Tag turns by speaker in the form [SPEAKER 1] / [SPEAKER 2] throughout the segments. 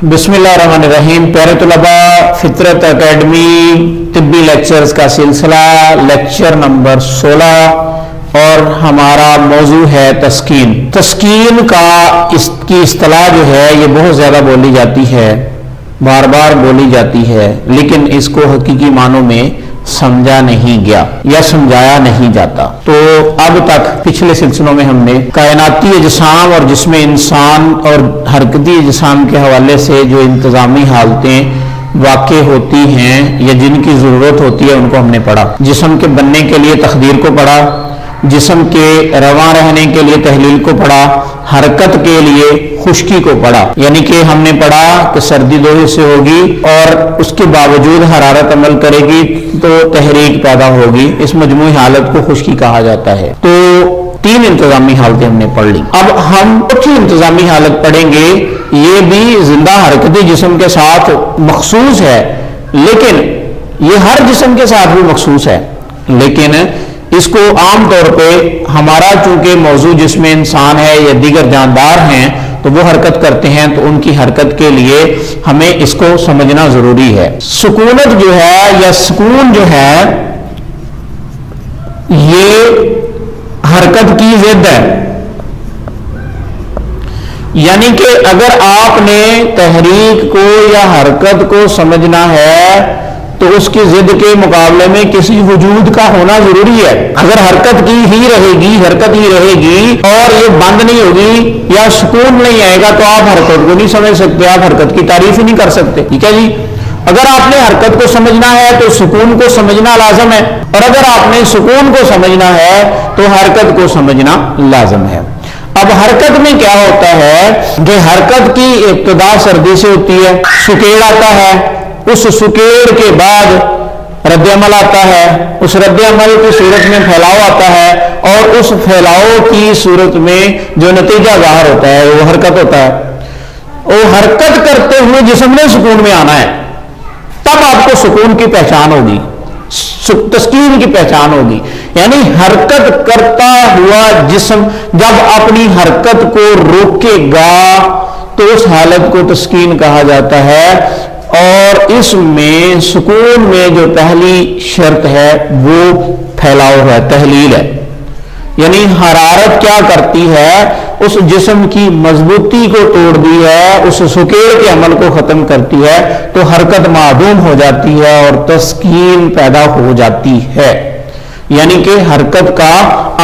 [SPEAKER 1] बिस्मिल्लाहिर्रहमानिर्रहीम। प्यारे तलबा, फितरत एकेडमी तिब्बी लेक्चर्स का सिलसिला लेक्चर नंबर 16 और हमारा मौजू है तस्कीन। तस्कीन का इसकी इस्तिलाह जो है ये बहुत ज़्यादा बोली जाती है, बार बार बोली जाती है, लेकिन इसको हकीकी मानों में समझा नहीं गया या समझाया नहीं जाता। तो अब तक पिछले सिलसिलों में हमने कायनाती अजसाम और जिसमें इंसान और हरकती अजसाम के हवाले से जो इंतजामी हालतें वाक़ई होती हैं या जिनकी ज़रूरत होती है उनको हमने पढ़ा। जिस्म के बनने के लिए तकदीर को पढ़ा, जिस्म के रवां रहने के लिए तहलील को पढ़ा, हरकत के लिए खुश्की को पढ़ा। यानी कि हमने पढ़ा कि सर्दी दो हिस्से होगी और उसके बावजूद हरारत अमल करेगी तो तहरीक पैदा होगी। इस मजमूई हालत को खुश्की कहा जाता है। तो तीन इंतजामी हालतें हमने पढ़ ली। अब हम चौथी इंतजामी हालत पढ़ेंगे। ये भी जिंदा हरकती जिस्म के साथ मखसूस है, लेकिन ये हर जिस्म के साथ भी मखसूस है, लेकिन इसको आम तौर पे हमारा चूंकि मौजू जिसमें इंसान है या दीगर जानदार हैं तो वो हरकत करते हैं, तो उनकी हरकत के लिए हमें इसको समझना जरूरी है। सुकूनत जो है या सुकून जो है ये हरकत की जिद है। यानी कि अगर आपने तहरीक को या हरकत को समझना है तो उसकी जिद के मुकाबले में किसी वजूद का होना जरूरी है। अगर हरकत की ही रहेगी, हरकत ही रहेगी और ये बंद नहीं होगी या सुकून नहीं आएगा तो आप हरकत को नहीं समझ सकते, आप हरकत की तारीफ ही नहीं कर सकते। ठीक है जी। अगर आपने हरकत को समझना है तो सुकून को समझना लाजम है, और अगर आपने सुकून को समझना है तो हरकत को समझना लाजम है। अब हरकत में क्या होता है कि हरकत की इब्तिदा सर्दी से होती है, सुकेड़ आता है, उस सुकेड़ के बाद रद्द अमल आता है, उस रद्द अमल की सूरत में फैलाव आता है, और उस फैलाव की सूरत में जो नतीजा ज़ाहिर होता है वो हरकत होता है। वो हरकत करते हुए जिस्म ने सुकून में आना है, तब आपको सुकून की पहचान होगी, तस्कीन की पहचान होगी। यानी हरकत करता हुआ जिस्म जब अपनी हरकत को रोकेगा तो उस हालत को तस्कीन कहा जाता है। और इसमें सुकून में जो पहली शर्त है वो फैलाव है, तहलील है। यानी हरारत क्या करती है, उस जिस्म की मजबूती को तोड़ती है, उस सुकेड़ के अमल को खत्म करती है, तो हरकत मादूम हो जाती है और तस्कीन पैदा हो जाती है। यानी कि हरकत का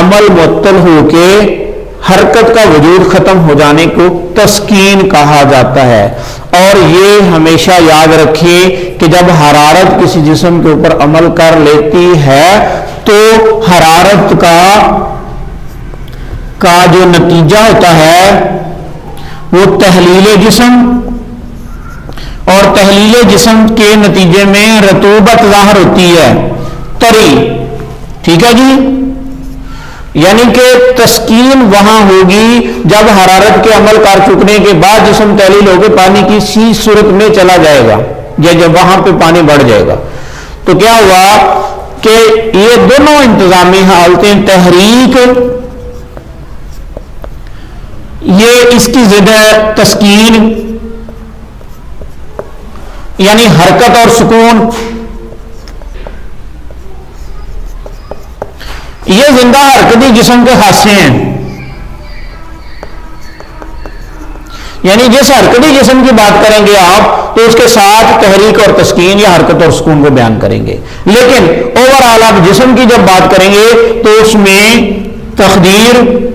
[SPEAKER 1] अमल मुअत्तल होके हरकत का वजूद खत्म हो जाने को तस्कीन कहा जाता है। और ये हमेशा याद रखें कि जब हरारत किसी जिस्म के ऊपर अमल कर लेती है तो हरारत का जो नतीजा होता है वो तहलील जिस्म, और तहलील जिस्म के नतीजे में रतूबत ज़ाहिर होती है, तरी। ठीक है जी। यानी कि तस्कीन वहां होगी जब हरारत के अमल कर चुकने के बाद जिस्म तहलील होकर पानी की सी सूरत में चला जाएगा या जब वहां पे पानी बढ़ जाएगा। तो क्या हुआ कि ये दोनों इंतजामी हालतें, तहरीक ये इसकी जिद है, तस्कीन यानी हरकत और सुकून, ये जिंदा हरकती जिस्म के खासे हैं। यानी जिस हरकती जिस्म की बात करेंगे आप तो उसके साथ तहरीक और तस्कीन या हरकत और सुकून को बयान करेंगे, लेकिन ओवरऑल आप जिस्म की जब बात करेंगे तो उसमें तकदीर,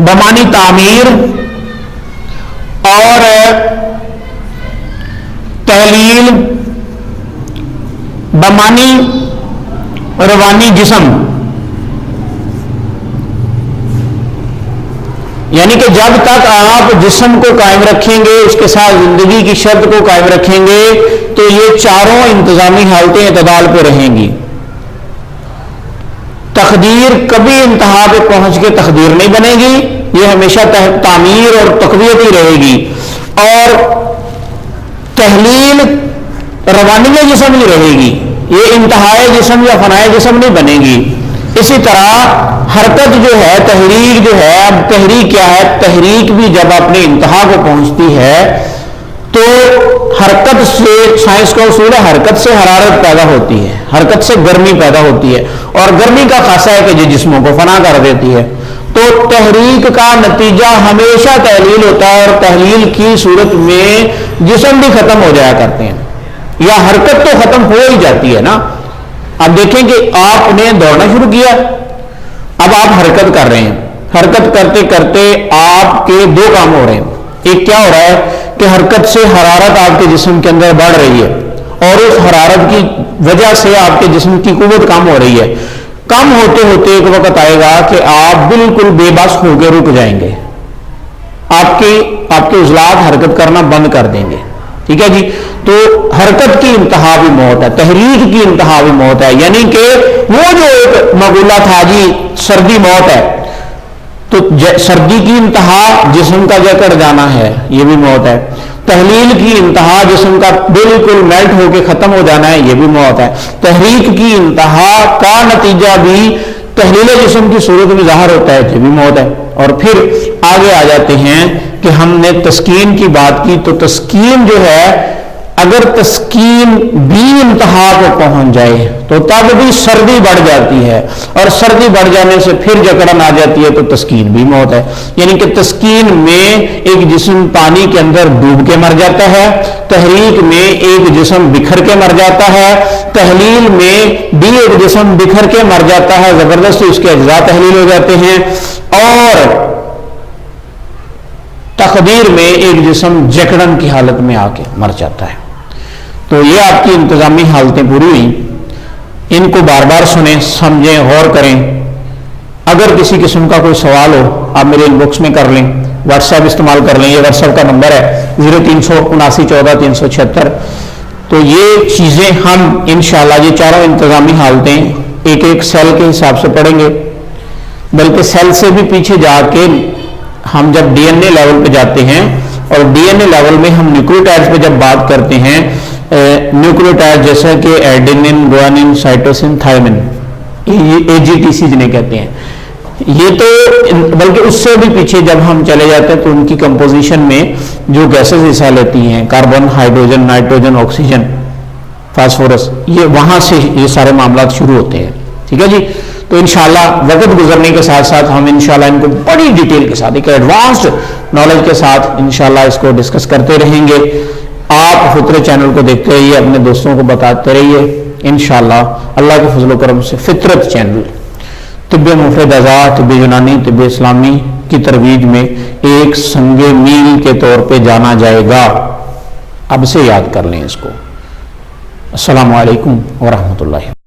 [SPEAKER 1] बमानी तामीर और तहलील, बमानी रवानी जिस्म, यानी कि जब तक आप जिस्म को कायम रखेंगे, उसके साथ जिंदगी की शर्त को कायम रखेंगे, तो ये चारों इंतजामी हालतें इतदाल पे रहेंगी। तकदीर कभी इंतहा पे पहुंच के तकदीर नहीं बनेगी, ये हमेशा तामीर और तकवीयत ही रहेगी। और तहलील रवानी जिस्म ही रहेगी, ये इंतहाए जिस्म या फनाए जिस्म नहीं बनेगी। इसी तरह हरकत जो है, तहरीक जो है, अब तहरीक क्या है, तहरीक भी जब अपनी इंतहा को पहुंचती है تو حرکت سے، سائنس کا اصول ہے حرکت سے حرارت پیدا ہوتی ہے، حرکت سے گرمی پیدا ہوتی ہے، اور گرمی کا خاصہ ہے کہ یہ جسموں کو فنا کر دیتی ہے۔ تو تحریک کا نتیجہ ہمیشہ تحلیل ہوتا ہے، اور تحلیل کی صورت میں جسم بھی ختم ہو جایا کرتے ہیں، یا حرکت تو ختم ہو ہی جاتی ہے نا۔ اب دیکھیں کہ آپ نے دوڑنا شروع کیا، اب آپ حرکت کر رہے ہیں، حرکت کرتے کرتے آپ کے دو کام ہو رہے ہیں۔ ایک کیا ہو رہا ہے کہ حرکت سے حرارت آپ کے جسم کے اندر بڑھ رہی ہے، اور اس حرارت کی وجہ سے آپ کے جسم کی قوت کم ہو رہی ہے۔ کم ہوتے ہوتے ایک وقت آئے گا کہ آپ بالکل بے بس ہو کے رک جائیں گے، آپ کے عضلات حرکت کرنا بند کر دیں گے، ٹھیک ہے جی۔ تو حرکت کی انتہا بھی موت ہے، تحریک کی انتہا بھی موت ہے، یعنی کہ وہ جو ایک مقولہ تھا جی سردی موت ہے، تو سردی کی انتہا جسم کا جکڑ جانا ہے، یہ بھی موت ہے۔ تحلیل کی انتہا جسم کا بالکل میلٹ ہو کے ختم ہو جانا ہے، یہ بھی موت ہے۔ تحریک کی انتہا کا نتیجہ بھی تحلیل جسم کی صورت میں ظاہر ہوتا ہے، یہ بھی موت ہے۔ اور پھر آگے آ جاتے ہیں کہ ہم نے تسکین کی بات کی، تو تسکین جو ہے اگر تسکین بھی انتہا کو پہنچ جائے تو تب بھی سردی بڑھ جاتی ہے، اور سردی بڑھ جانے سے پھر جکڑن آ جاتی ہے، تو تسکین بھی موت ہے۔ یعنی کہ تسکین میں ایک جسم پانی کے اندر ڈوب کے مر جاتا ہے، تحریک میں ایک جسم بکھر کے مر جاتا ہے، تحلیل میں بھی ایک جسم بکھر کے مر جاتا ہے، زبردستی اس کے اجزاء تحلیل ہو جاتے ہیں، اور تقدیر میں ایک جسم جکڑن کی حالت میں آ کے مر جاتا ہے۔ تو یہ آپ کی انتظامی حالتیں پوری ہوئیں، ان کو بار بار سنیں، سمجھیں، غور کریں۔ اگر کسی قسم کا کوئی سوال ہو آپ میرے ان باکس میں کر لیں، واٹس ایپ استعمال کر لیں، یہ واٹس ایپ کا نمبر ہے 0379141476۔ تو یہ چیزیں ہم انشاءاللہ یہ چاروں انتظامی حالتیں ایک ایک سیل کے حساب سے پڑھیں گے، بلکہ سیل سے بھی پیچھے جا کے ہم جب ڈی این اے لیول پہ جاتے ہیں، اور ڈی این اے لیول میں ہم نیوکلیوٹائڈز پہ جب بات کرتے ہیں، نیوکلیوٹائڈ جیسا کہ ایڈینین، گوانین، سائٹوسین، تھائمین، اے جی ٹی سی جنہیں کہتے ہیں، یہ تو بلکہ اس سے بھی پیچھے جب ہم چلے جاتے ہیں تو ان کی کمپوزیشن میں جو گیسز حصہ لیتی ہیں، carbon, hydrogen, nitrogen, oxygen, phosphorus, یہ وہاں سے یہ سارے معاملات شروع ہوتے ہیں، ٹھیک ہے جی۔ تو انشاءاللہ وقت گزرنے کے ساتھ ساتھ ہم انشاءاللہ ان کو بڑی ڈیٹیل کے ساتھ، ایک ایڈوانسڈ نالج کے ساتھ انشاءاللہ اس کو ڈسکس کرتے رہیں گے۔ آپ فطرت چینل کو دیکھتے رہیے، اپنے دوستوں کو بتاتے رہیے، انشاءاللہ اللہ کے فضل و کرم سے فطرت چینل طب مفید اعضاء، طب یونانی، طب اسلامی کی ترویج میں ایک سنگ میل کے طور پہ جانا جائے گا۔ اب سے یاد کر لیں اس کو۔ السلام علیکم ورحمۃ اللہ۔